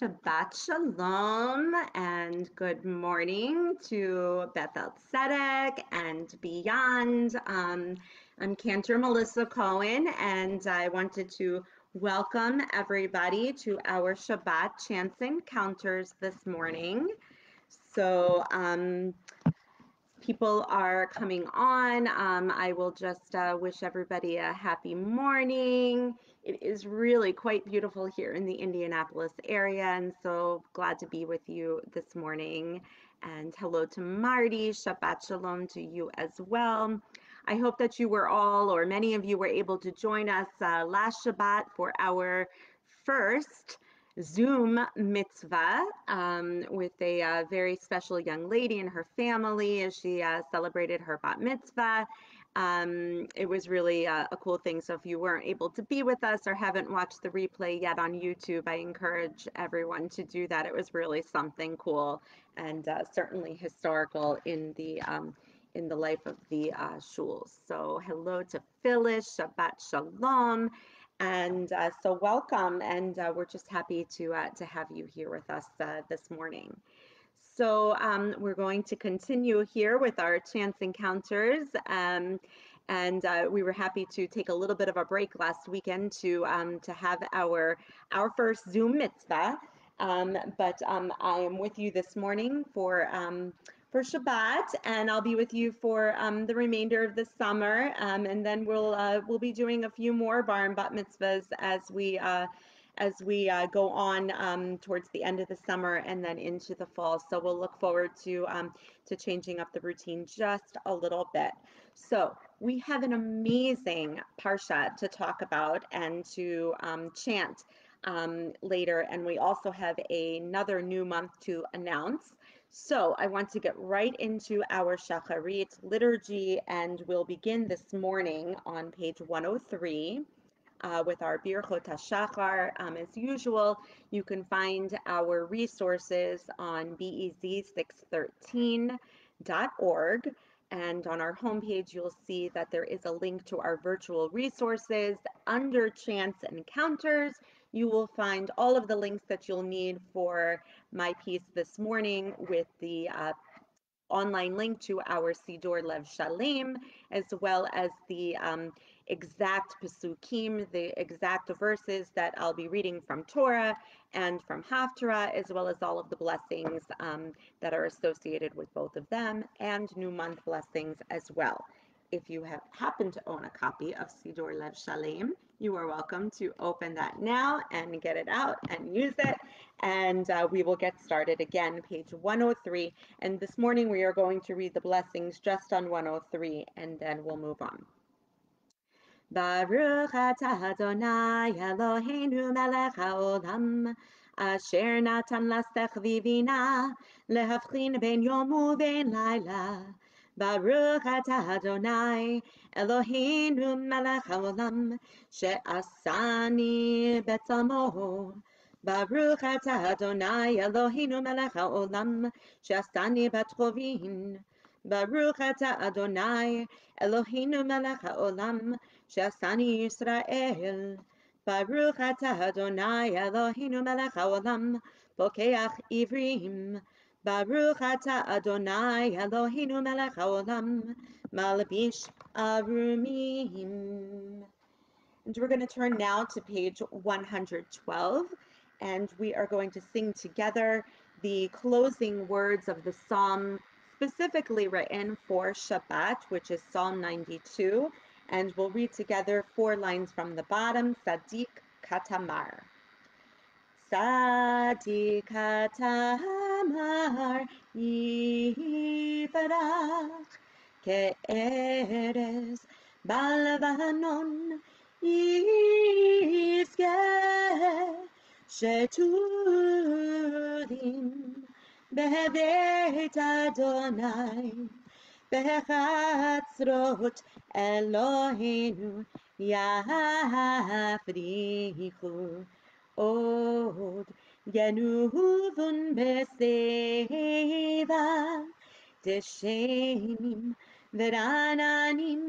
Shabbat Shalom and good morning to Beth-El and beyond. I'm Cantor Melissa Cohen, and I wanted to welcome everybody to our Shabbat Chants Encounters this morning. So, people are coming on. I will just wish everybody a happy morning. It is really quite beautiful here in the Indianapolis area, and so glad to be with you this morning. And hello to Marty. Shabbat Shalom to you as well. I hope that you were all, or many of you were able to join us last Shabbat for our first Zoom mitzvah with a very special young lady and her family as she celebrated her bat mitzvah. It was really a cool thing. So if you weren't able to be with us or haven't watched the replay yet on YouTube, I encourage everyone to do that. It was really something cool and certainly historical in the life of the shuls. So hello to Phyllis, Shabbat Shalom. And so welcome, and we're just happy to have you here with us this morning. So we're going to continue here with our Chants Encounters, and we were happy to take a little bit of a break last weekend to have our first Zoom mitzvah. But I am with you this morning for Shabbat, and I'll be with you for the remainder of the summer, and then we'll be doing a few more bar and bat mitzvahs as we go on towards the end of the summer and then into the fall. So we'll look forward to changing up the routine just a little bit. So we have an amazing parsha to talk about and to chant later, and we also have another new month to announce. So I want to get right into our Shacharit liturgy, and we'll begin this morning on page 103 with our Birchot HaShachar. As usual, you can find our resources on bez613.org. And on our homepage, you'll see that there is a link to our virtual resources. Under Chants Encounters, you will find all of the links that you'll need for my piece this morning with the online link to our Sidor Lev Shalem, as well as the exact Pesukim, the exact verses that I'll be reading from Torah and from Haftarah, as well as all of the blessings that are associated with both of them, and New Month blessings as well. If you happen to own a copy of Sidor Lev Shalem, you are welcome to open that now and get it out and use it. And we will get started again, page 103. And this morning we are going to read the blessings just on 103, and then we'll move on. Baruch atah Adonai Eloheinu melech haolam, asher natan lasech vivina, lehavchin ben yom uben laila. Baruch atah Adonai Eloheinu melech haolam, she'asani betzamo. Baruch atah Adonai Eloheinu melech haolam, she'asani bat chovin. Baruch atah Adonai Eloheinu melech haolam, she'asani Yisrael. Baruch atah Adonai Eloheinu melech haolam, pokeach ivrim. Baruch atah Adonai Eloheinu melech haolam, malbish arumim. And we're going to turn now to page 112, and we are going to sing together the closing words of the psalm specifically written for Shabbat, which is Psalm 92, and we'll read together 4 lines from the bottom, Sadik Katamar. Sadik Katamar Yivarach Ke'eres Balvanon Yizgeh Sheturim Bebeit Adonai Bechatzrot Eloheinu Yafrichu Od Genuvun Beseva Deshenim Verananim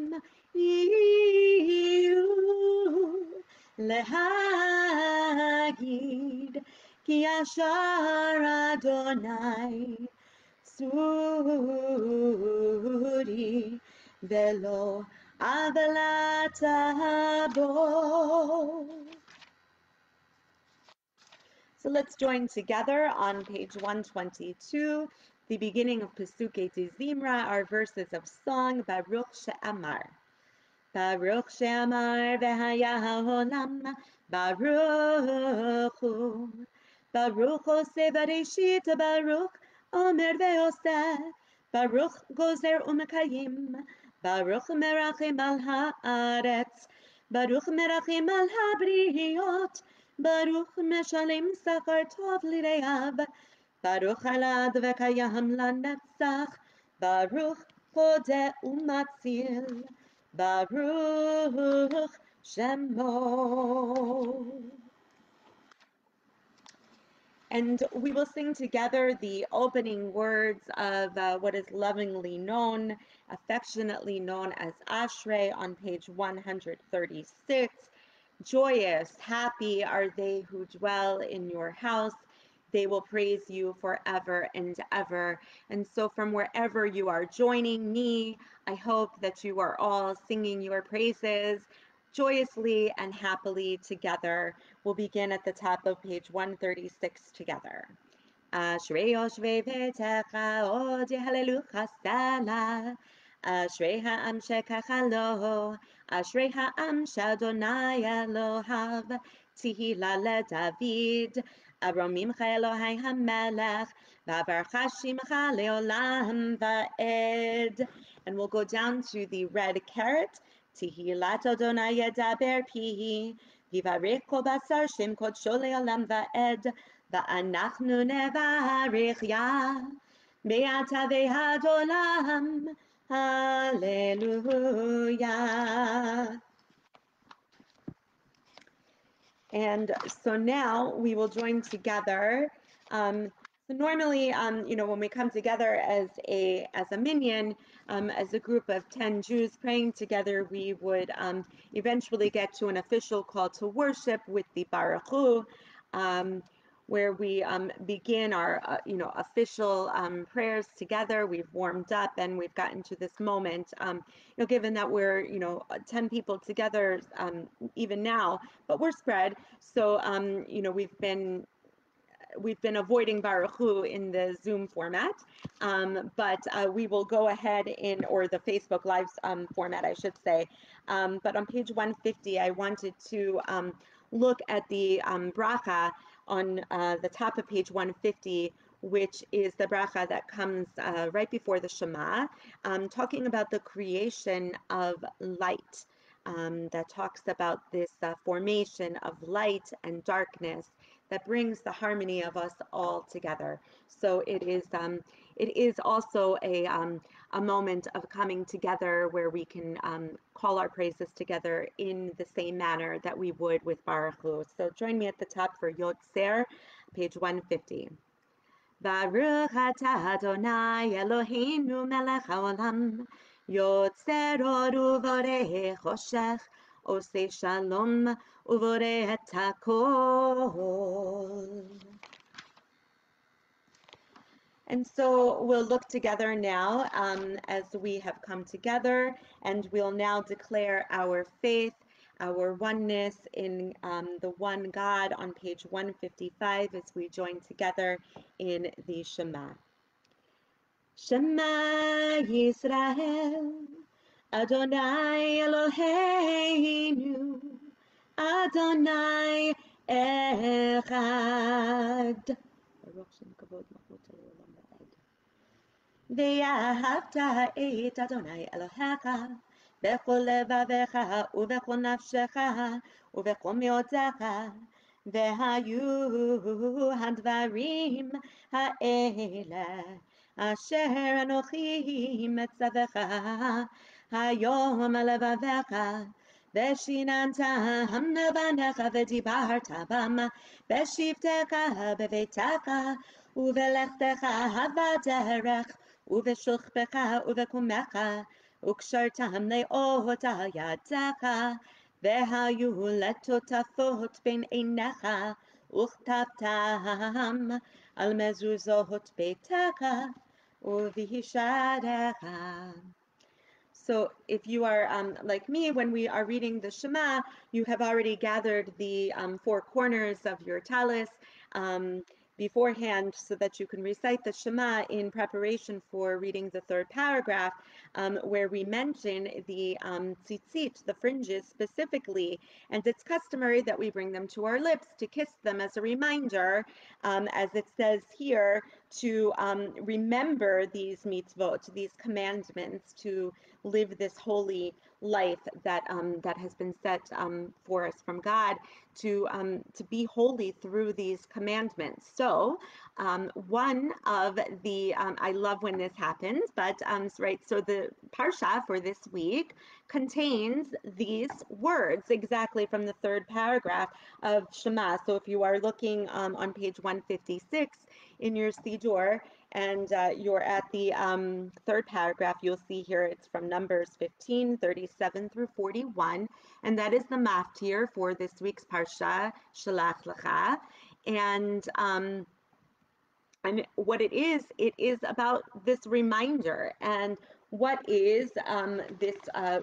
Iyu Lehagid כי ישר אדוני צורי ולא עוולה תבוא. So let's join together on page 122, the beginning of Pesukei Zimra, our verses of song, Baruch She'amar. Baruch She'amar v'haya ha'olam, Baruch Hu. Baruch Oseh Bereshit, Baruch Omer ve'oseh, Baruch Gozer u'mekayim, Baruch merachim al ha'aretz, Baruch merachim al ha'briyot, Baruch meshalem sachar tov lireav, Baruch alad v'kayam lanetzach, Baruch chodeh u'matzil, Baruch Shemo. And we will sing together the opening words of what is lovingly known, affectionately known as Ashrei on page 136. Joyous, happy are they who dwell in your house. They will praise you forever and ever. And so from wherever you are joining me, I hope that you are all singing your praises joyously and happily together. We'll begin at the top of page 136 together. Ashrei yoshvei betecha od yehallelukah sela. Ashrei ha'am shekacha lo. Ashrei ha'am sh'Adonai Elohav. Tehillah leDavid. Aromimcha Elohai hamelech. V'avarcha shimcha leolam va'ed. And we'll go down to the red caret. Tehillat Adonai yedaber pihi. Vivarech kol basar shem kodsho leolam va'ed. ואנחנו נברך יה מעתה ועד עולם, hallelujah. And so now we will join together. So normally, when we come together as a minyan, as a group of 10 Jews praying together, we would eventually get to an official call to worship with the Baruch Hu, where we begin our official prayers together. We've warmed up and we've gotten to this moment. Given that we're 10 people together even now, but we're spread. So we've been avoiding Baruch Hu in the Zoom format, but we will go ahead or the Facebook Live format, I should say. But on page 150, I wanted to look at the bracha on the top of page 150, which is the bracha that comes right before the Shema, talking about the creation of light. That talks about this formation of light and darkness that brings the harmony of us all together. So it is also a moment of coming together where we can call our praises together in the same manner that we would with Baruch Hu. So join me at the top for Yotzer, page 150. Baruch atah Adonai Eloheinu melech haolam, yotzer or uvorei choshech, osei shalom uvorei et hakol. And so we'll look together now as we have come together, and we'll now declare our faith, our oneness in the one God on page 155 as we join together in the Shema. Shema Yisrael, Adonai Eloheinu, Adonai Echad. ואהבת את אדוני אלוהיך בכל לבביך ובכל נפשך ובכל מאודך, והיו הדברים האלה אשר אנוכי מצווך היום על לבביך, ושיננתם לבניך ודיברת בם בשבתך בביתך ובלכתך בדרך ובשוכבך ובקומך, וקשרתם לאות על ידך, והיו לטוטפות בין עיניך וכתבתם על מזוזות ביתך ובשעריך. So if you are like me, when we are reading the Shema, you have already gathered the four corners of your tallis um, beforehand so that you can recite the Shema in preparation for reading the third paragraph, where we mention the tzitzit, the fringes specifically, and it's customary that we bring them to our lips to kiss them as a reminder, as it says here, to remember these mitzvot, these commandments, to live this holy life that that has been set for us from God, to be holy through these commandments. So one of the I love when this happens, but right. So the parsha for this week contains these words exactly from the third paragraph of Shema. So if you are looking on page 156 in your Siddur, and you're at the third paragraph, you'll see here it's from Numbers 15:37 through 41, and that is the maftir for this week's parsha, Shalach Lecha. And what it is about this reminder. And what is this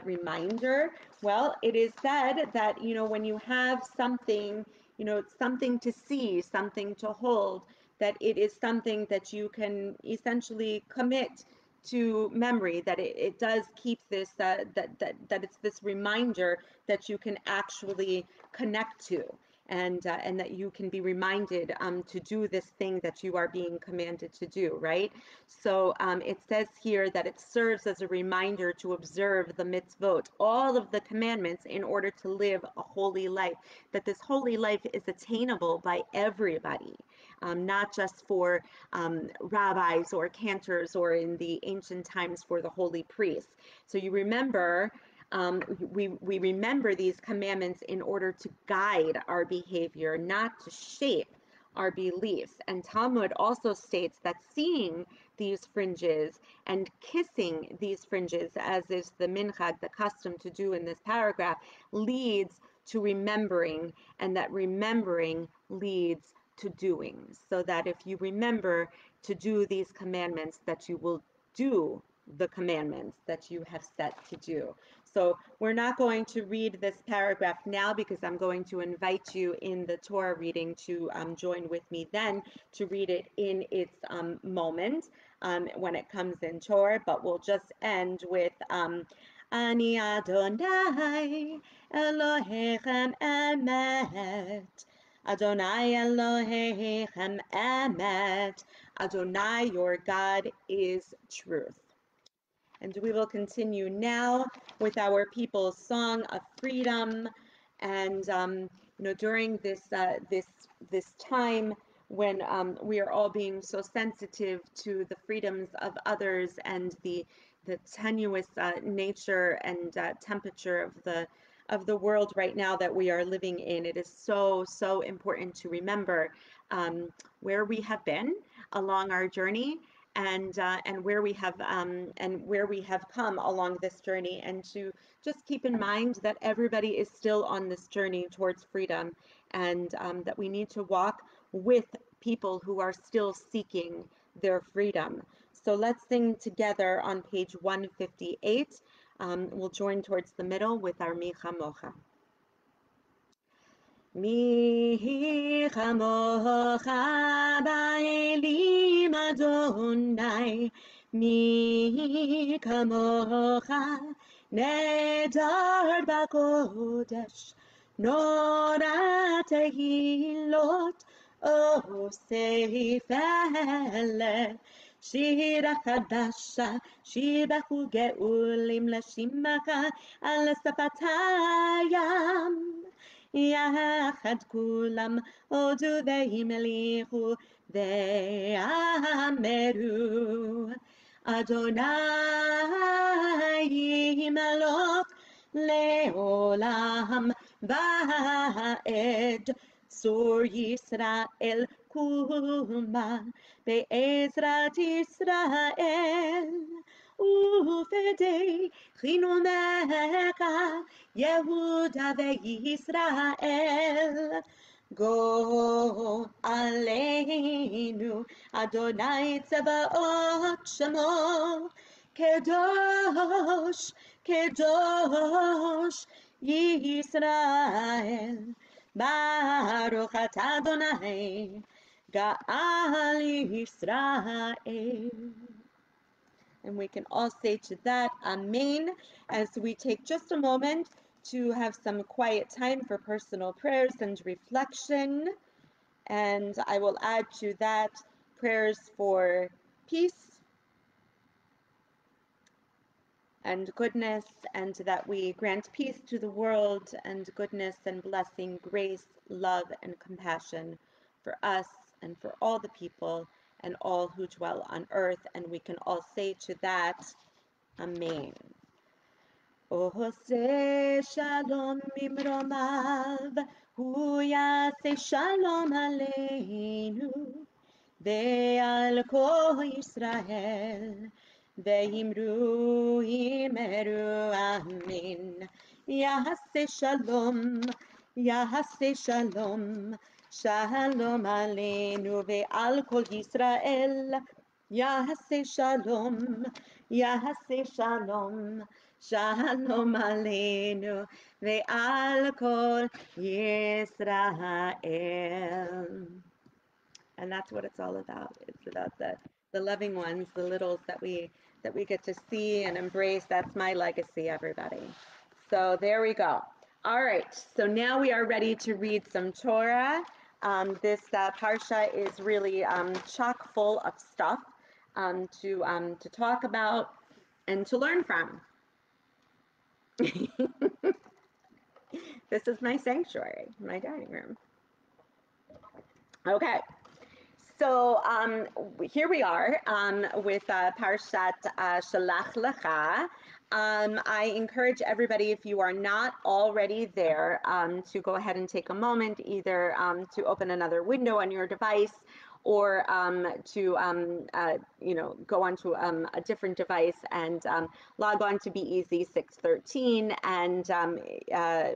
reminder? Well, it is said that, when you have something, it's something to see, something to hold, that it is something that you can essentially commit to memory, that it does keep this, that it's this reminder that you can actually connect to, and that you can be reminded to do this thing that you are being commanded to do, right? So it says here that it serves as a reminder to observe the mitzvot, all of the commandments, in order to live a holy life, that this holy life is attainable by everybody, not just for rabbis or cantors, or in the ancient times for the holy priests. So you remember, we remember these commandments in order to guide our behavior, not to shape our beliefs. And Talmud also states that seeing these fringes and kissing these fringes, as is the minchag, the custom to do in this paragraph, leads to remembering, and that remembering leads to doing. So that if you remember to do these commandments, that you will do the commandments that you have set to do. So we're not going to read this paragraph now, because I'm going to invite you in the Torah reading to join with me then to read it in its moment when it comes in Torah. But we'll just end with Ani Adonai Elohechem Emet. Adonai Elohechem Emet. Adonai, your God, is truth. And we will continue now with our people's song of freedom. And during this time when we are all being so sensitive to the freedoms of others, and the tenuous nature and temperature of the world right now that we are living in, it is so important to remember where we have been along our journey, and where we have come along this journey, and to just keep in mind that everybody is still on this journey towards freedom, and that we need to walk with people who are still seeking their freedom. So let's sing together on page 158. We'll join towards the middle with our Mi Chamocha. Mi chamocha ba'elim Adonai, mi kamocha nedar b'kodesh, nora tehilot osefele, shira chadasha, shibachu geulim l'shimcha al safatayam. יחד כולם הודו והמליכו ואמרו אדוני ימלוך לעולם ועד צור ישראל קומה בעזרת ישראל ופדי חינומך יהודה וישראל Go Aleinu, Adonai Tzebaot Shemo, Kedosh, Kedosh, Yisrael, Baruch Atah Adonai, Ga'al Yisrael. And we can all say to that, Amen, as we take just a moment to have some quiet time for personal prayers and reflection. And I will add to that prayers for peace and goodness, and that we grant peace to the world and goodness and blessing, grace, love, and compassion for us and for all the people and all who dwell on earth. And we can all say to that, Amen. עושה שלום ממרומיו, הוא יעשה שלום עלינו ועל כל ישראל, ואמרו אמרו אמן. יעשה שלום, יעשה שלום, שלום עלינו ועל כל ישראל, יעשה שלום, יעשה שלום, Shalom Aleinu ve'al kol Yisrael. And that's what it's all about. It's about the loving ones, the littles that we get to see and embrace. That's my legacy, everybody. So there we go. All right. So now we are ready to read some Torah. This parsha is really chock full of stuff to talk about and to learn from. This is my sanctuary, my dining room. Okay, so here we are with Parshat Shalach Lecha. I encourage everybody, if you are not already there, to go ahead and take a moment, either to open another window on your device, or to go onto a different device and log on to BEZ 613, and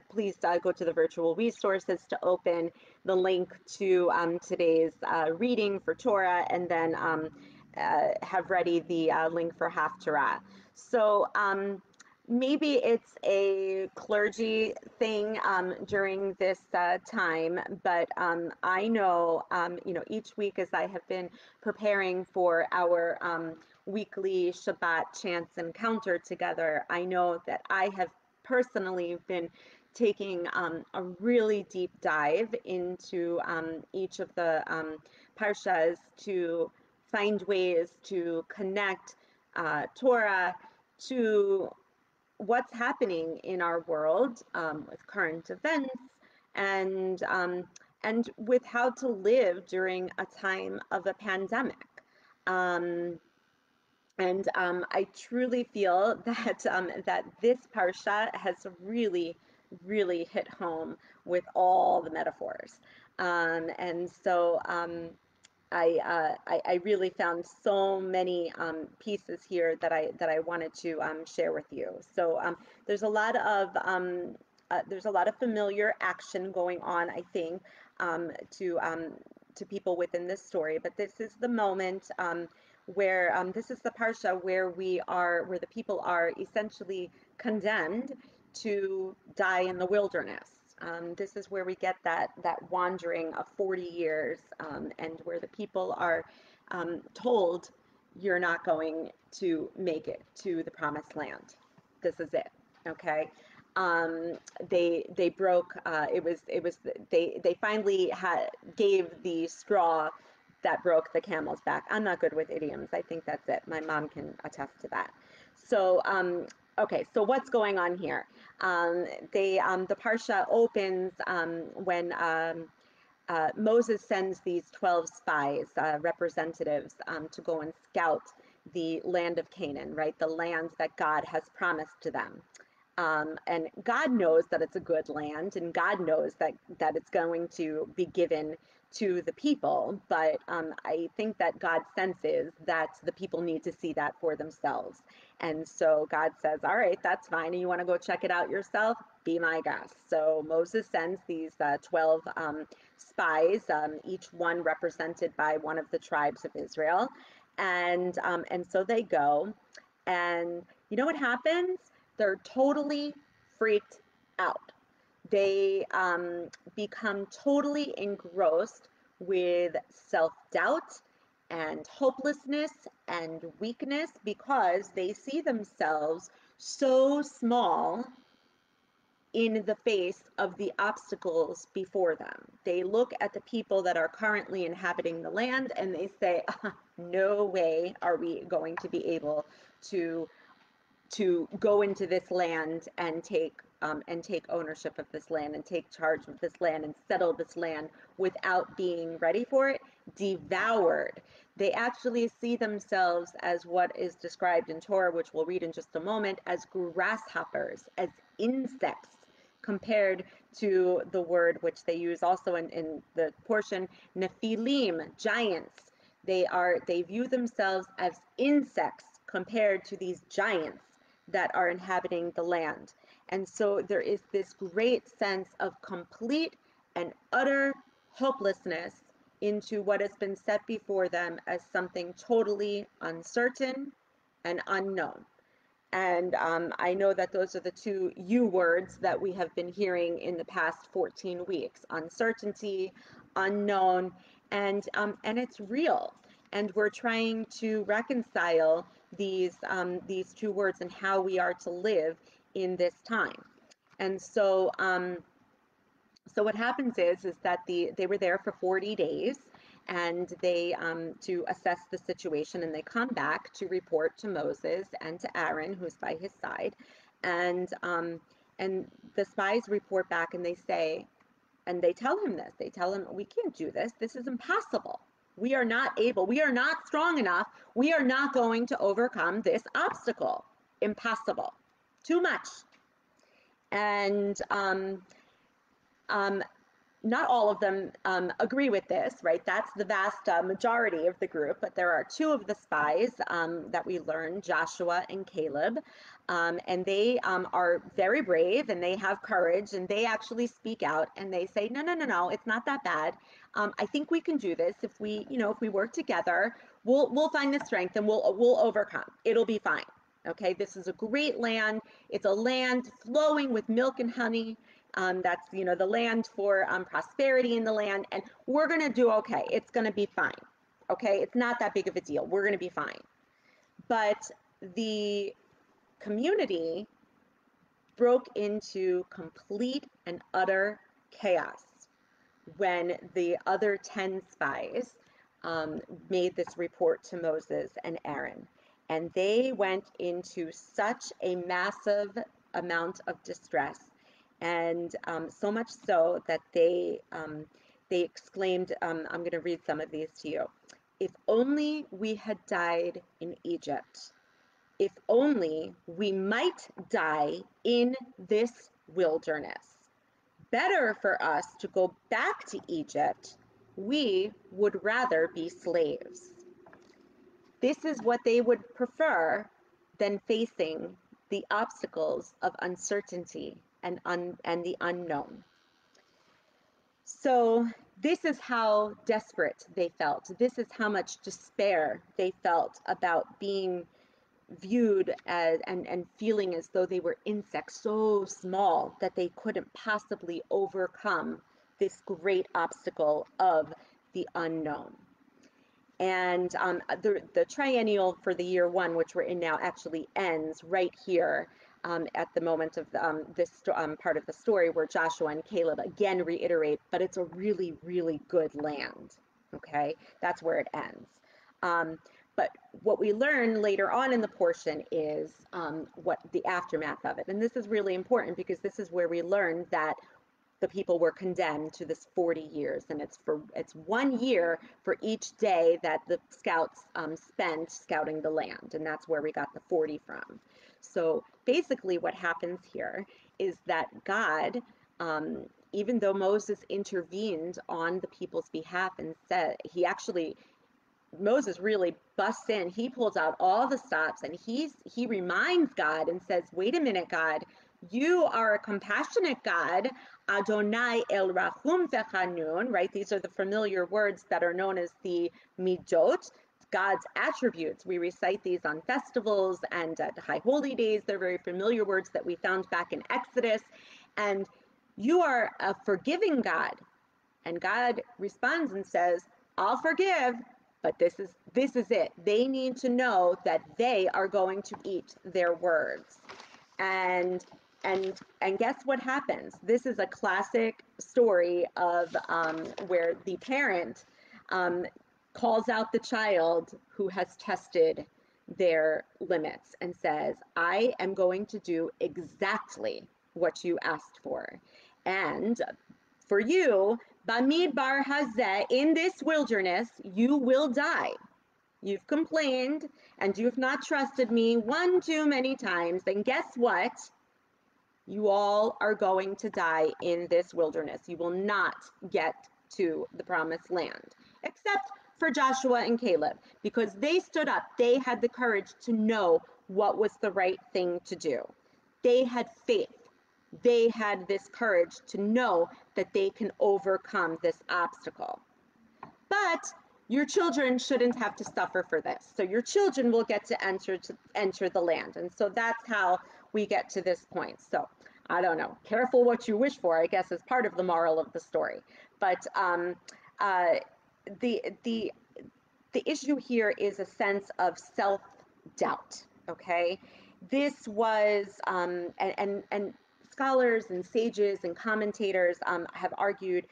please go to the virtual resources to open the link to today's reading for Torah, and then have ready the link for Haftarah. So maybe it's a clergy thing during this time, but I know, each week as I have been preparing for our weekly Shabbat chants and Cantor together, I know that I have personally been taking a really deep dive into each of the parshas to find ways to connect Torah to what's happening in our world with current events, and with how to live during a time of a pandemic. I truly feel that that this parsha has really hit home with all the metaphors, and so I really found so many pieces here that I wanted to share with you. So there's a lot of familiar action going on, I think, to people within this story. But this is the moment where this is the parsha where where the people are essentially condemned to die in the wilderness. This is where we get that wandering of 40 years, and where the people are told, you're not going to make it to the promised land. This is it. Okay. They broke. They finally gave the straw that broke the camel's back. I'm not good with idioms. I think that's it. My mom can attest to that. So okay, so what's going on here? The parsha opens when Moses sends these 12 spies, representatives, to go and scout the land of Canaan, right? The land that God has promised to them. And God knows that it's a good land, and God knows that it's going to be given to the people. But I think that God senses that the people need to see that for themselves. And so God says, all right, that's fine. And you want to go check it out yourself? Be my guest. So Moses sends these 12 spies, each one represented by one of the tribes of Israel. And so they go, and you know what happens? They're totally freaked out. They become totally engrossed with self-doubt and hopelessness and weakness because they see themselves so small in the face of the obstacles before them. They look at the people that are currently inhabiting the land and they say, no way are we going to be able to go into this land and take ownership of this land and take charge of this land and settle this land without being ready for it, devoured. They actually see themselves as what is described in Torah, which we'll read in just a moment, as grasshoppers, as insects, compared to the word which they use also in the portion, Nephilim, giants. They view themselves as insects compared to these giants that are inhabiting the land. And so there is this great sense of complete and utter hopelessness into what has been set before them as something totally uncertain and unknown. And I know that those are the two U words that we have been hearing in the past 14 weeks: uncertainty, unknown, and it's real. And we're trying to reconcile these two words and how we are to live in this time. And so what happens is that they were there for 40 days and they to assess the situation, and they come back to report to Moses and to Aaron, who's by his side, and and the spies report back and they say, and they tell him this, they tell him, we can't do this, this is impossible, we are not able, we are not strong enough, we are not going to overcome this obstacle, impossible, too much. And um, not all of them agree with this, right? That's the vast majority of the group, but there are two of the spies that we learn, Joshua and Caleb, and they are very brave and they have courage and they actually speak out and they say, no, no, no, no, it's not that bad. I think we can do this if we, if we work together, we'll find the strength and we'll overcome. It'll be fine. Okay, this is a great land. It's a land flowing with milk and honey. That's, the land for prosperity in the land, and we're going to do okay. It's going to be fine. Okay, it's not that big of a deal. We're going to be fine. But the community broke into complete and utter chaos when the other 10 spies made this report to Moses and Aaron. And they went into such a massive amount of distress, and so much so that they exclaimed, I'm going to read some of these to you. If only we had died in Egypt. If only we might die in this wilderness. Better for us to go back to Egypt. We would rather be slaves. This is what they would prefer than facing the obstacles of uncertainty and the unknown. So this is how desperate they felt. This is how much despair they felt about being viewed as and feeling as though they were insects so small that they couldn't possibly overcome this great obstacle of the unknown. And the triennial for the year one, which we're in now, actually ends right here at the moment of this part of the story where Joshua and Caleb again reiterate, but it's a really, really good land. Okay, that's where it ends. But what we learn later on in the portion is what the aftermath of it. And this is really important because this is where we learn that the people were condemned to this 40 years, and it's 1 year for each day that the scouts spend scouting the land, and that's where we got the 40 from. So basically what happens here is that God, even though Moses intervened on the people's behalf and said, Moses really busts in, he pulls out all the stops, and he reminds God and says, wait a minute, God, You are a compassionate God, Adonai El Rahum Vechanun, right? These are the familiar words that are known as the Midot, God's attributes. We recite these on festivals and at high holy days. They're very familiar words that we found back in Exodus. And you are a forgiving God. And God responds and says, I'll forgive, but this is it. They need to know that they are going to eat their words. And and guess what happens? This is a classic story of where the parent um, calls out the child who has tested their limits and says, I am going to do exactly what you asked for. And for you, Bamidbar Hazeh, in this wilderness, you will die. You've complained and you've not trusted me one too many times. And guess what? You all are going to die in this wilderness. You will not get to the promised land, except for Joshua and Caleb, because they stood up. They had the courage to know what was the right thing to do. They had faith. They had this courage to know that they can overcome this obstacle. But your children shouldn't have to suffer for this. So your children will get to enter the land. And so that's how we get to this point. So I don't know. Careful what you wish for, I guess, is part of the moral of the story. But uh, the the the issue here is a sense of self-doubt. Okay, this was and scholars and sages and commentators have argued,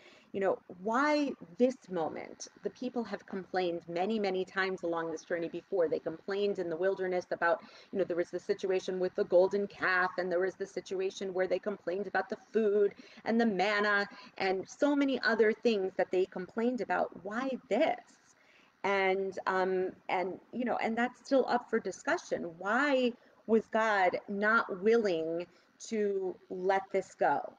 why this moment? The people have complained many times along this journey before. They complained in the wilderness about, there was the situation with the golden calf, and there was the situation where they complained about the food and the manna and so many other things that they complained about. Why this? And that's still up for discussion. Why was God not willing to let this go?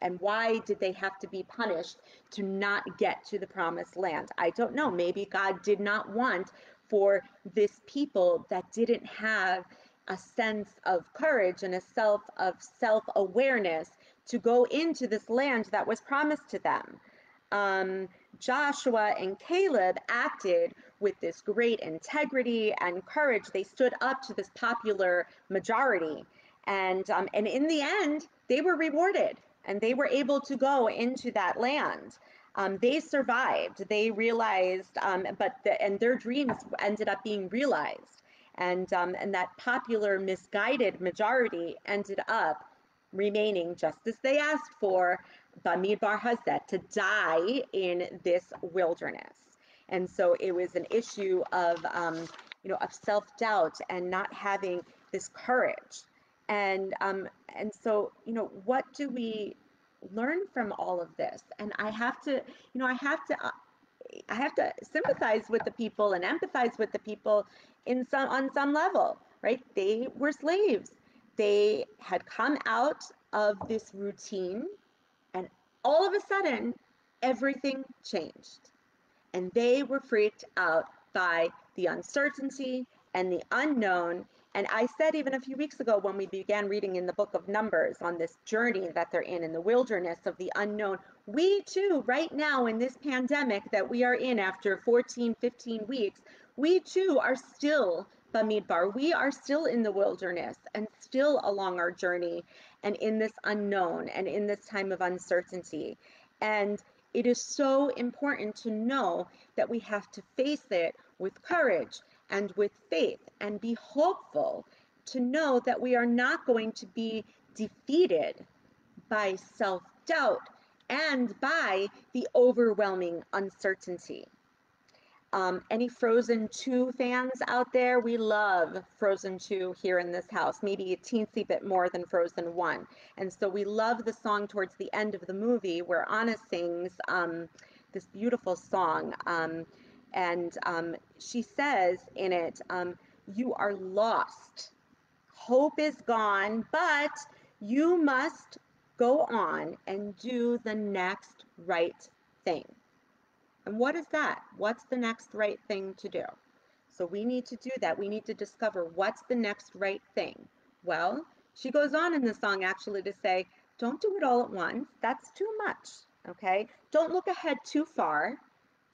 And why did they have to be punished to not get to the promised land? I don't know. Maybe God did not want for this people that didn't have a sense of courage and a self-awareness to go into this land that was promised to them. um, Joshua and Caleb acted with this great integrity and courage. They stood up to this popular majority. And in the end, they were rewarded and they were able to go into that land. They survived. They realized, and their dreams ended up being realized. And that popular, misguided majority ended up remaining just as they asked for, Bamidbar Hazet, to die in this wilderness. And so it was an issue of self-doubt and not having this courage. And so, what do we learn from all of this? And I have to sympathize with the people and empathize with the people on some level, right? They were slaves. They had come out of this routine, and all of a sudden, everything changed. And they were freaked out by the uncertainty and the unknown. And I said even a few weeks ago when we began reading in the book of Numbers on this journey that they're in the wilderness of the unknown, we too, right now in this pandemic that we are in after 14, 15 weeks, we too are still Bamidbar. We are still in the wilderness and still along our journey and in this unknown and in this time of uncertainty. And it is so important to know that we have to face it with courage and with faith and be hopeful, to know that we are not going to be defeated by self-doubt and by the overwhelming uncertainty. Any Frozen 2 fans out there? We love Frozen 2 here in this house, maybe a teensy bit more than Frozen 1. And so we love the song towards the end of the movie where Anna sings this beautiful song. And she says in it, you are lost. Hope is gone, but you must go on and do the next right thing. And what is that? What's the next right thing to do? So we need to do that. We need to discover what's the next right thing. Well, She goes on in the song actually to say, don't do it all at once. That's too much. Okay. Don't look ahead too far,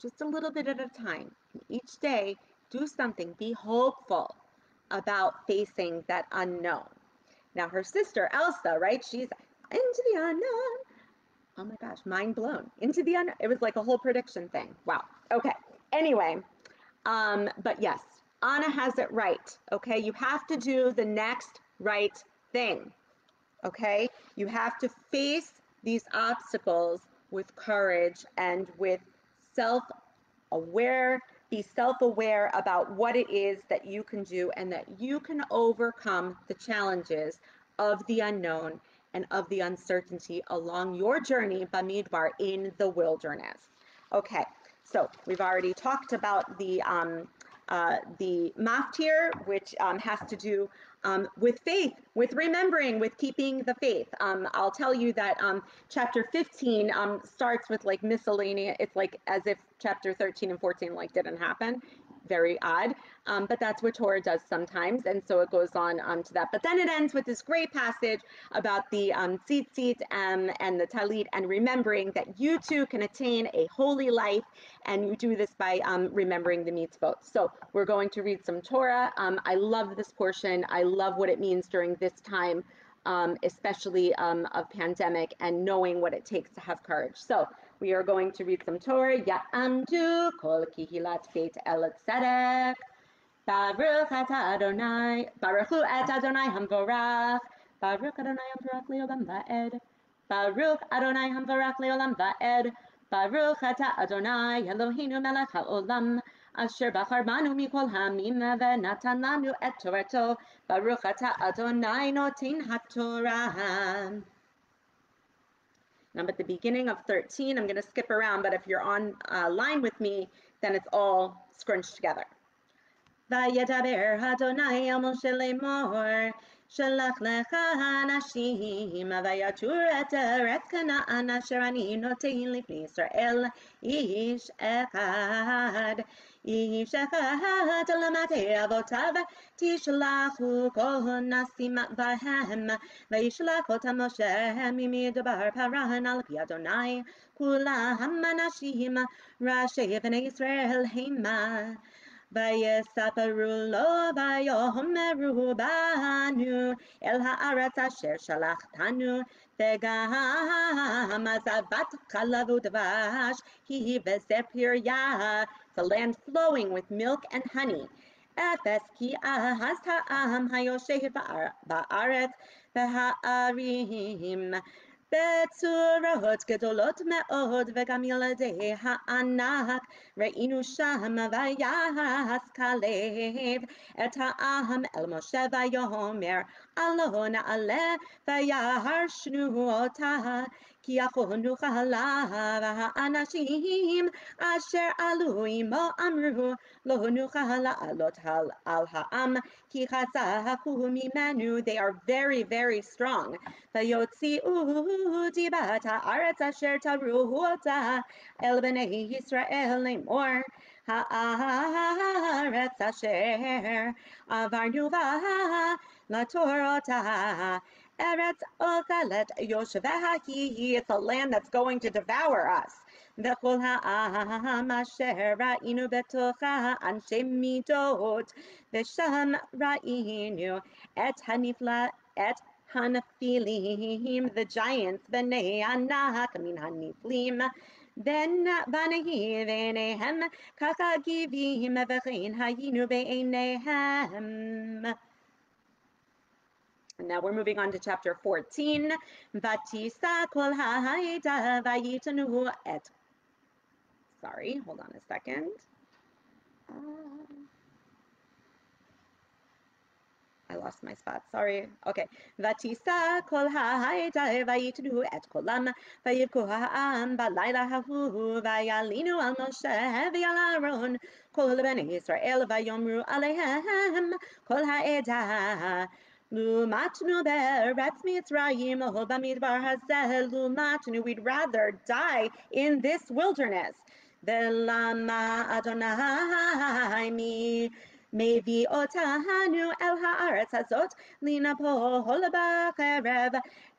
just a little bit at a time. Each day, do something. Be hopeful about facing that unknown. Now, her sister, Elsa, right? She's into the unknown. Oh my gosh, mind blown. Into the unknown. It was like a whole prediction thing. Wow. Okay. Anyway, but yes, Anna has it right. Okay. You have to do the next right thing. Okay. You have to face these obstacles with courage and with self aware, be self-aware about what it is that you can do and that you can overcome the challenges of the unknown and of the uncertainty along your journey Bamidbar in the wilderness. Okay, so we've already talked about the maftir, which has to do with faith, with remembering, with keeping the faith. I'll tell you that chapter 15 starts with like miscellaneous. It's like as if chapter 13 and 14 like didn't happen. Very odd, but that's what Torah does sometimes, and so it goes on to that. But then it ends with this great passage about the tzitzit and the talit, and remembering that you too can attain a holy life, and you do this by remembering the mitzvot. So we're going to read some Torah. I love this portion. I love what it means during this time, especially of pandemic, and knowing what it takes to have courage. So we are going to read some Torah. Ya'amdu kol kihilat Beth-El tzedek. Baruch atah Adonai. Baruchu et Adonai hamvorach. Baruch Adonai hamvorach leolam va'ed. Baruch Adonai hamvorach leolam va'ed. Baruch atah Adonai Eloheinu melech haolam. Asher bachar banu mikol hamim ve'natan lanu et torato. Baruch atah Adonai noten haTorah. I'm at the beginning of 13. I'm going to skip around, but if you're on line with me, then it's all scrunched together. וידבר אדוני אל משה לאמור, שלח לך אנשים ויתור את ארץ כנען אשר אני נותן לפני ישראל, איש אחד. איש אחד למטה אבותיו תשלחו כל נשים בהם, וישלח אותם משה ממדבר פרן על פי אדוני, כולם אנשים ראשי בני ישראל המה. ויספרו לו ויאמרו בנו אל הארץ אשר שלחתנו, וגם זבת חלב ודבש היא וזה פריה, the land flowing with milk and honey. אפס כי אז העם היושב בארץ והערים בצורות גדולות מאוד, וגם ילדי הענק ראינו שם. ויעש כלב את העם אל משה ויאמר, עלה נעלה וירשנו אותה, כי יכולנו לה. והאנשים אשר עלו עמו אמרו, לא נוכל לעלות על העם, כי חזק הוא ממנו. They are very, very strong. ויוציאו דיבת הארץ אשר תראו אותה אל בני ישראל לאמור, הארץ אשר עברנו בה לתור אותה, ארץ אוכלת יושביה היא. It's a land that's going to devour us. וכל העם אשר ראינו בתוכה אנשי מידות, ושם ראינו את הנפלא, את הנפילים, the giants, בני ענק מן הנפלים, בניהם בעיניהם, כחגיבים וכן היינו בעיניהם. And now we're moving on to chapter 14. ותישא כל העדה ויתנו את. Sorry, hold on a second. I lost my spot, sorry. Okay. ותישא כל העדה ויתנו את קולם, ויבכו העם בלילה ההוא, וילינו על משה ועל אהרון כל בני ישראל, ויאמרו עליהם כל העדה, לומתנו בארץ מצרים או במדבר הזה, לומתנו, we'd rather die in this wilderness. ולמה אדוני מביאותנו אל הארץ הזאת, לנפול בחרב,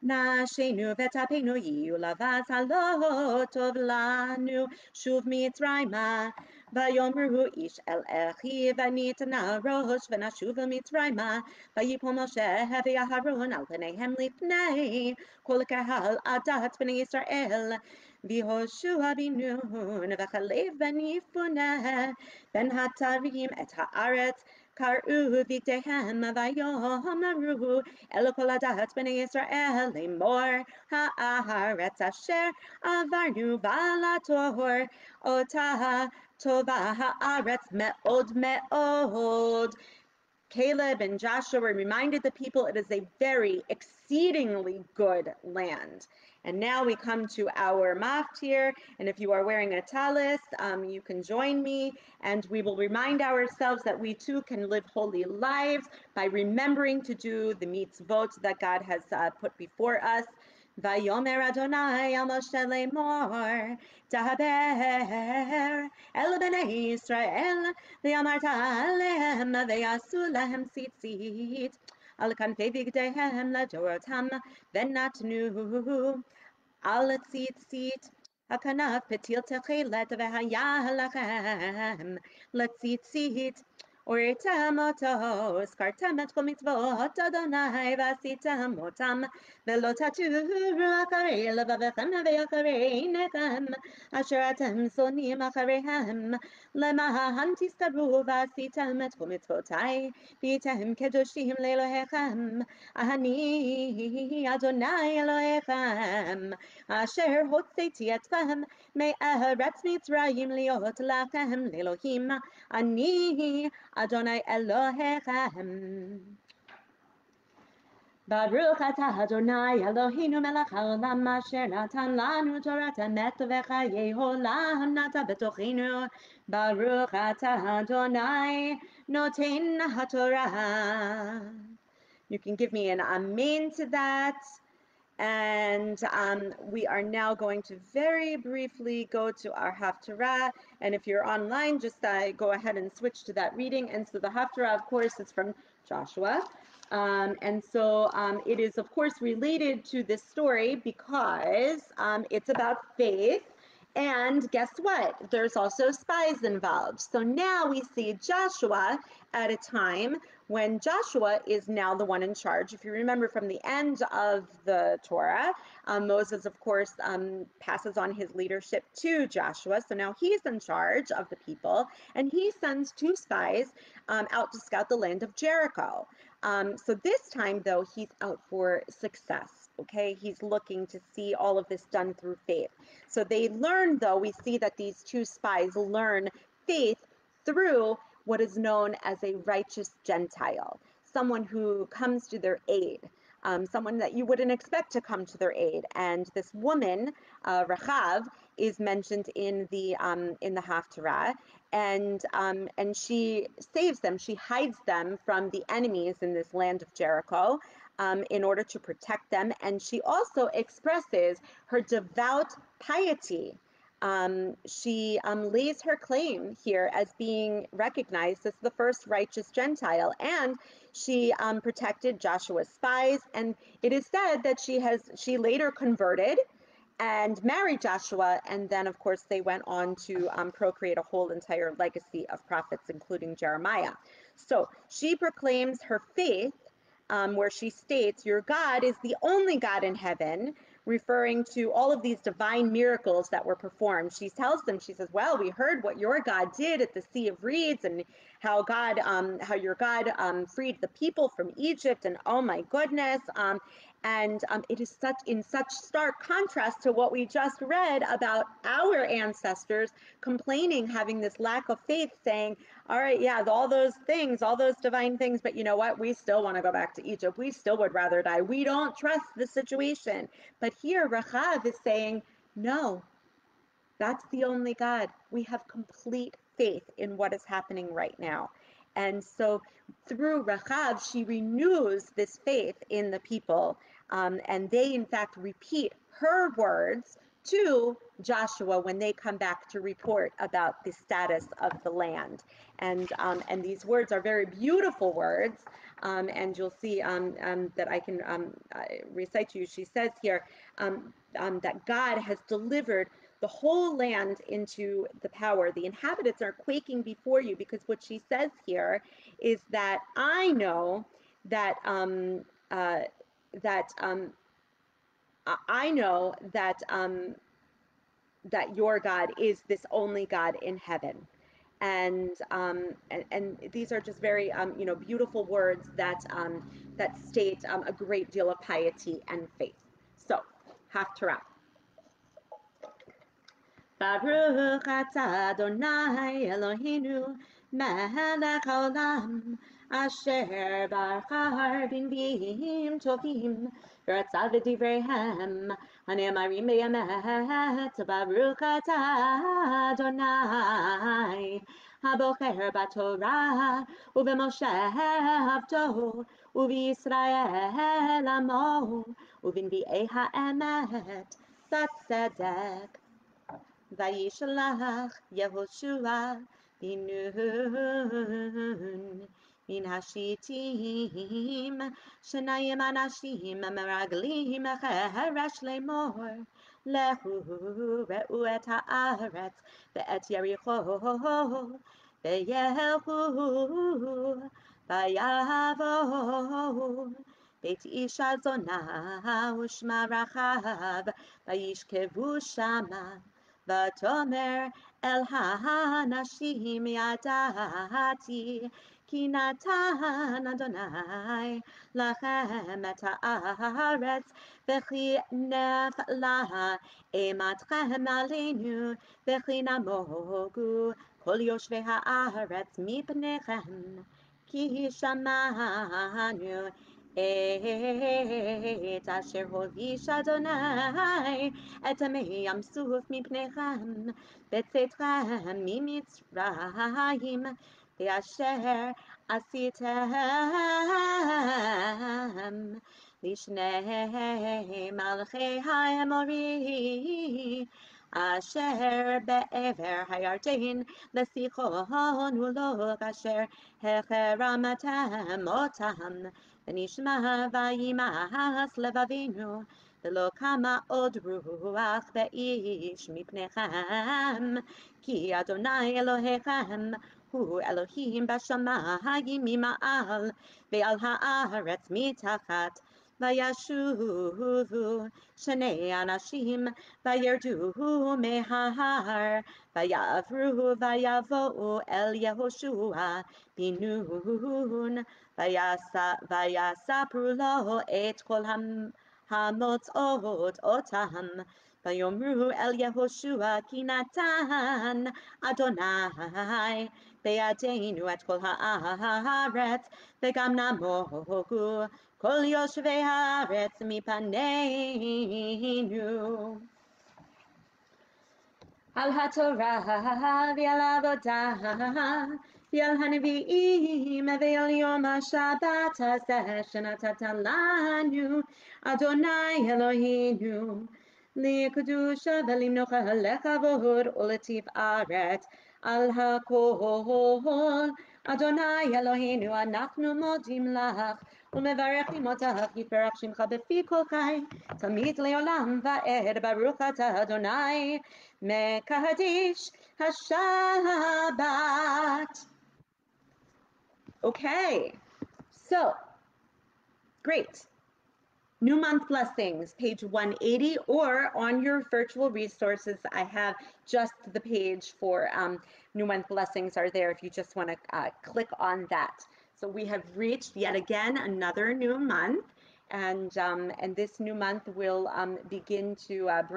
נשינו וטפנו יהיו לבז הלא טוב לנו, שוב מצרימה. ויאמרו איש אל אחיו ונתנה ראש ונשוב אל מצרימה, ויפול משה ואהרון על פניהם לפני כל קהל עדת בני ישראל, ויהושע בן נון וכלב בן יפונה בן התרים את הארץ קראו בגדיהם ויאמרו אל כל עדת בני ישראל לאמור, הארץ אשר עברנו בה לתור אותה טובה הארץ מאוד מאוד. Caleb and Joshua reminded the people it is a very exceedingly good land. And now we come to our maftir, and if you are wearing a talis, you can join me, and we will remind ourselves that we too can live holy lives by remembering to do the mitzvot that God has put before us. ויאמר אדוני אל משה לאמור, דבר אל בני ישראל, ואמרת עליהם, ויעשו להם ציצית על כנפי בגדיהם לדורותם, ונתנו על הציצית הכנף פתיל תכלת, והיה לכם לציצית. וראיתם אותו, הזכרתם את כל מצוות אדוני ועשיתם אותם, ולא תטורו אחרי לבבכם ואחרי עיניכם, אשר אתם שונאים אחריהם, למען תזכרו ועשיתם את כל מצוותיי, והייתם קדושים לאלוהיכם, אני אדוני אלוהיכם, אשר הוצאתי אתכם מארץ מצרים להיות לכם לאלוהים, אני אדוני אלוהיכם. ברוך אתה אדוני אלוהינו מלך העולם, אשר נתן לנו תורת אמת וחיי עולם נטע בתוכנו. ברוך אתה אדוני נותן התורה. You can give me an amen to that. And we are now going to very briefly go to our Haftarah. And if you're online, just go ahead and switch to that reading. And so the Haftarah, of course, is from Joshua. And so it is, of course, related to this story because it's about faith. And guess what? There's also spies involved. So now we see Joshua at a time when Joshua is now the one in charge. If you remember from the end of the Torah, Moses, of course, passes on his leadership to Joshua. So now he's in charge of the people, and he sends two spies out to scout the land of Jericho. So this time, though, he's out for success. Okay, he's looking to see all of this done through faith. So they learn, though, we see that these two spies learn faith through what is known as a righteous Gentile, someone who comes to their aid, someone that you wouldn't expect to come to their aid. And this woman, Rachav, is mentioned in the Haftarah, and she saves them. She hides them from the enemies in this land of Jericho, in order to protect them. And she also expresses her devout piety. She lays her claim here as being recognized as the first righteous Gentile, and she protected Joshua's spies. And it is said that she later converted and married Joshua, and then of course they went on to procreate a whole entire legacy of prophets, including Jeremiah. So she proclaims her faith, where she states, your God is the only God in heaven, referring to all of these divine miracles that were performed. She tells them, she says, well, we heard what your God did at the Sea of Reeds, and how your God freed the people from Egypt, and oh my goodness, and it is in such stark contrast to what we just read about our ancestors complaining, having this lack of faith, saying, all right, yeah, all those things, all those divine things, but you know what? We still want to go back to Egypt. We still would rather die. We don't trust the situation. But here, Rachav is saying, no, that's the only God. We have complete faith in what is happening right now. And so through Rachav, she renews this faith in the people. And they, in fact, repeat her words to Joshua when they come back to report about the status of the land. And these words are very beautiful words, and you'll see that I can recite to you. She says here that God has delivered the whole land into the power. The inhabitants are quaking before you, because what she says here is that I know that that I know that your God is this only God in heaven. And these are just very beautiful words that state a great deal of piety and faith. So, Haftarah. Baruch atah Adonai Eloheinu melech haolam asher bachar b'nbiim tovim v'ratzah v'divreihem hanemarim be'emet Baruch atah Adonai habocher b'Torah u'b'Moshe avdo u'b'Yisrael amo u'b'nbi'ei ha'emet b'tzedek Vayishalach Yehoshua binun min hashitim shenayim anashim meraglim cheresh lemor lehu re'u et haaretz ve'et Yericho ve'yehu vayavo Beit Isha zona u'shma rachav vayishkevu shama V'tomer el ha'anashim yadati ki natan Adonai lachem et haaretz v'chi nefla ematchem aleinu v'chi namogu kol yoshvei haaretz mipnechem ki shamanu את אשר הוליש אדוני את עמי ים סוף מפניכם בצאתכם ממצרים ואשר עשיתם לשני מלכי האמורי אשר בעבר הירדן לסיחון ולוג אשר החרמתם אותם ונשמע וימאס לבבינו ולא קמה עוד רוח באיש מפניכם כי אדוני אלוהיכם הוא אלוהים בשמיים ממעל ועל הארץ מתחת וישובו שני אנשים וירדו מההר ויעברו ויבואו אל יהושע בן נון ויספרו לו את כל המוצאות אותם ויאמרו אל יהושע כי נתן אדוני בידינו את כל הארץ וגם נמוגו כל יושבי הארץ מפנינו על התורה ועל העבודה ועל הנביאים ועל יום השבת הזה שנתת לנו אדוני אלוהינו לקדושה ולמנוחה לכבוד ולתפארת על הכל אדוני אלוהינו אנחנו מודים לך ומברכים אותך יתברך שמך בפי כל חי תמיד לעולם ועד ברוך אתה אדוני מקדיש השבת. Okay, so great. New month blessings, page 180, or on your virtual resources, I have just the page for new month blessings are there if you just want to click on that. So we have reached yet again another new month, and this new month will begin to it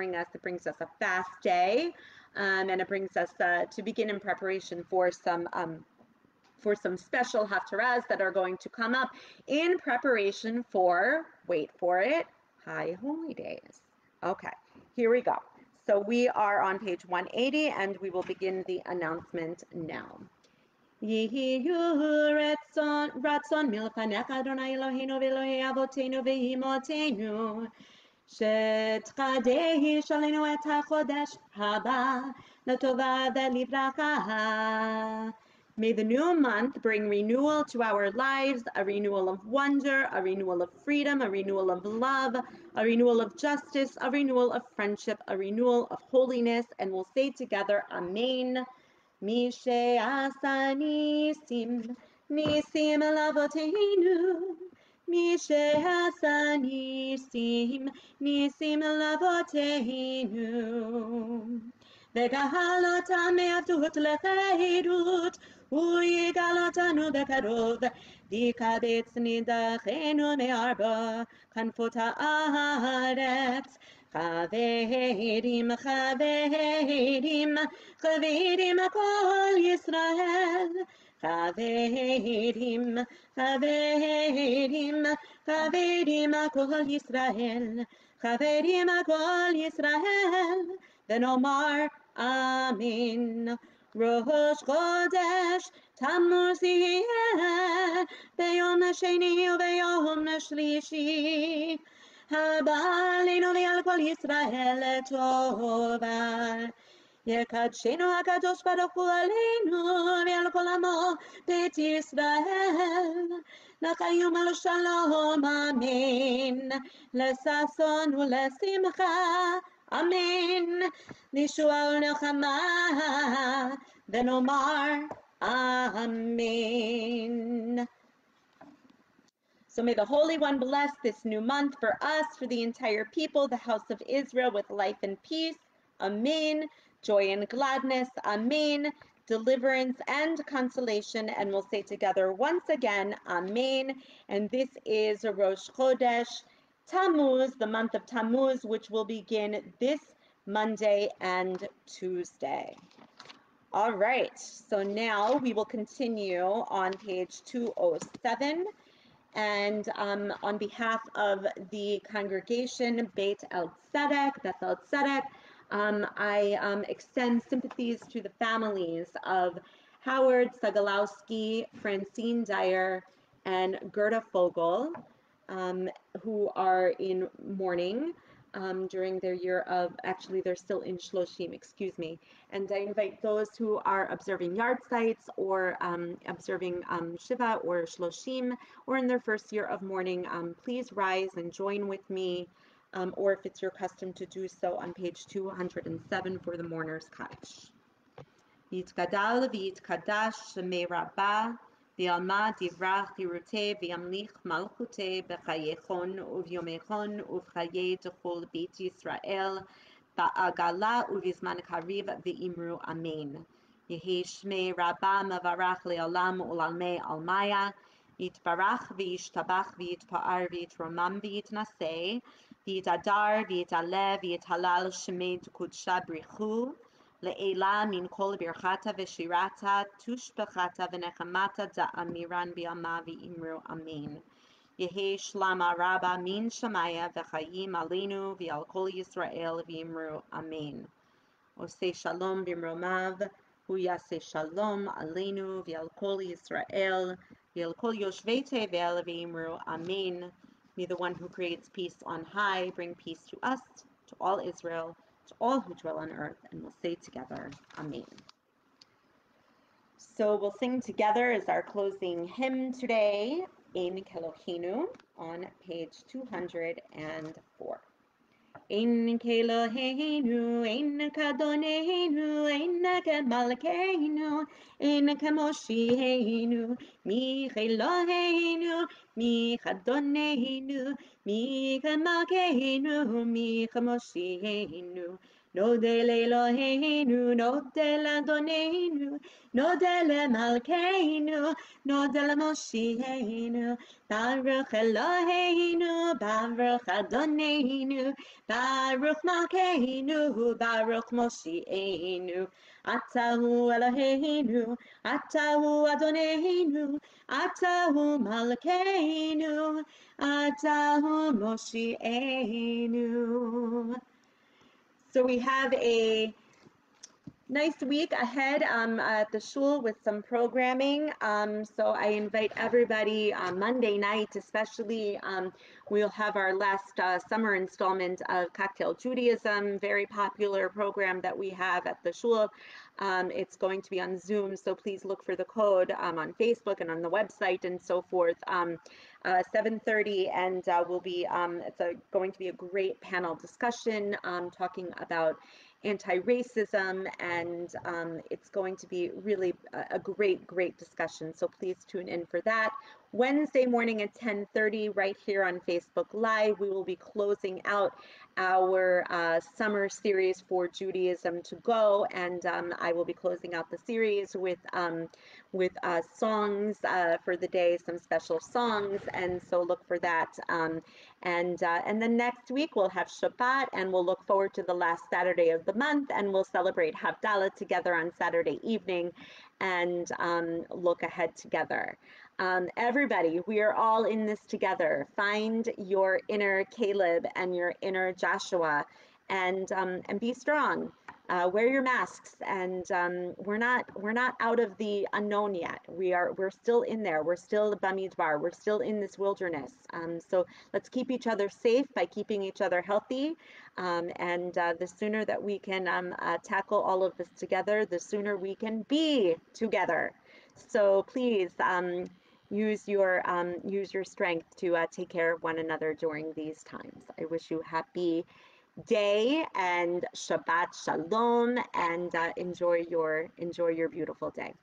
brings us a fast day, and it brings us to begin in preparation for some special haftarahs that are going to come up in preparation for, wait for it, High Holy Days. Okay, here we go. So we are on page 180 and we will begin the announcement now. Yehiyu ratzon milpanecha Adonai Eloheinu v'Elokei avotenu v'imotenu שתחדש עלינו את החודש הבא לטובה ולברכה. May the new month bring renewal to our lives, a renewal of wonder, a renewal of freedom, a renewal of love, a renewal of justice, a renewal of friendship, a renewal of holiness, and we'll say together, Amen. Mi she'asa nisim, nisim lavotenu. Mi she'asa nisim, nisim lavotenu. וגאל אותם מעבדות לחירות, ויגאל אותנו בקרוב, ויקבץ נידחנו מארבע כנפות הארץ. חברים, חברים, חברים כל ישראל. חברים, חברים, חברים כל ישראל. חברים כל ישראל. ונאמר אמן. ראש חודש תמוז יהיה ביום השני וביום השלישי. הבא עלינו ועל כל ישראל לטובה. יקדשנו הקדוש ברוך הוא עלינו ועל כל עמו בית ישראל. לחיים ולשלום אמן. לששון ולשמחה אמן. לישועה ולנחמה ונאמר amen. So may the Holy One bless this new month for us, for the entire people, the house of Israel, with life and peace. Amen. Joy and gladness. Amen. Deliverance and consolation. And we'll say together once again, Amen. And this is Rosh Chodesh Tammuz, the month of Tammuz, which will begin this Monday and Tuesday. All right, so now we will continue on page 207. And on behalf of the congregation Beth-EL, Beth-El, I extend sympathies to the families of Howard Sagalowski, Francine Dyer, and Gerda Fogel, who are in mourning during their year of, actually they're still in Shloshim, excuse me. And I invite those who are observing yard sites or observing Shiva or Shloshim, or in their first year of mourning, please rise and join with me, or if it's your custom to do so, on page 207 for the mourner's Kaddish. Yitgadal v'yitkadash shemei Rabbah, v'yalma divrach diruteh v'yamlich malchuteh b'chayechon uvyomechon uv'chayei d'chol beit Yisrael ba'agala uvizman kariv v'imru amen. Yehi shmei Rabbah mevarach le'olam u'lalmei almaya, yitbarach v'yishtabach v'yitpa'ar v'yitromam v'yitnaseh, v'yitadar v'yitaleh v'yithalal shmei d'kudsha brichu, Le'ela min kol birchata v'shirata tushbechata v'nechamata da'amiran bi'ama v'imru amen. Yehi shlama rabba min shamaya v'chayim alenu v'al kol Yisrael v'imru amen. Oseh shalom b'mromav hu yaseh shalom alenu v'al kol Yisrael v'al kol yoshvei tevel v'imru amen. May the one who creates peace on high bring peace to us, to all Israel, to all who dwell on earth, and we'll say together, Amen. So we'll sing together as our closing hymn today, Ein Kelohenu, on page 204. Ein Kelohenu, Ein Kadonenu, Ein Kemalkeinu, Ein Kemoshienu, Mi Kelohenu, Mi Kadonenu, Mi Kemalkeinu, Mi Kemoshienu. Nodel Eloheinu, Nodel Adonenu, Nodel Malkeinu, Nodel Moshienu, Baruch Eloheinu, Baruch Adonenu, Baruch Malkeinu, Baruch Moshienu, Atahu Eloheinu, Atahu Adonenu, Atahu Malkeinu, Atahu Moshienu. So we have a Nice week ahead at the shul with some programming. So I invite everybody Monday night, especially. We'll have our last summer installment of Cocktail Judaism, very popular program that we have at the shul. It's going to be on Zoom, so please look for the code on Facebook and on the website and so forth. 7:30, and we'll be. Going to be a great panel discussion talking about anti-racism, and it's going to be really a great, great discussion. So please tune in for that. Wednesday morning at 10:30, right here on Facebook Live, we will be closing out our summer series for Judaism to Go, and I will be closing out the series with songs for the day, some special songs, and so look for that. And then next week we'll have Shabbat, and we'll look forward to the last Saturday of the month, and we'll celebrate Havdalah together on Saturday evening, and look ahead together. Everybody, we are all in this together. Find your inner Caleb and your inner Joshua, and be strong. Wear your masks, and we're not out of the unknown yet. We're still in there. We're still the Bamidbar. We're still in this wilderness. So let's keep each other safe by keeping each other healthy. And the sooner that we can tackle all of this together, the sooner we can be together. So please use your strength to take care of one another during these times. I wish you happy day and Shabbat Shalom, and enjoy your beautiful day.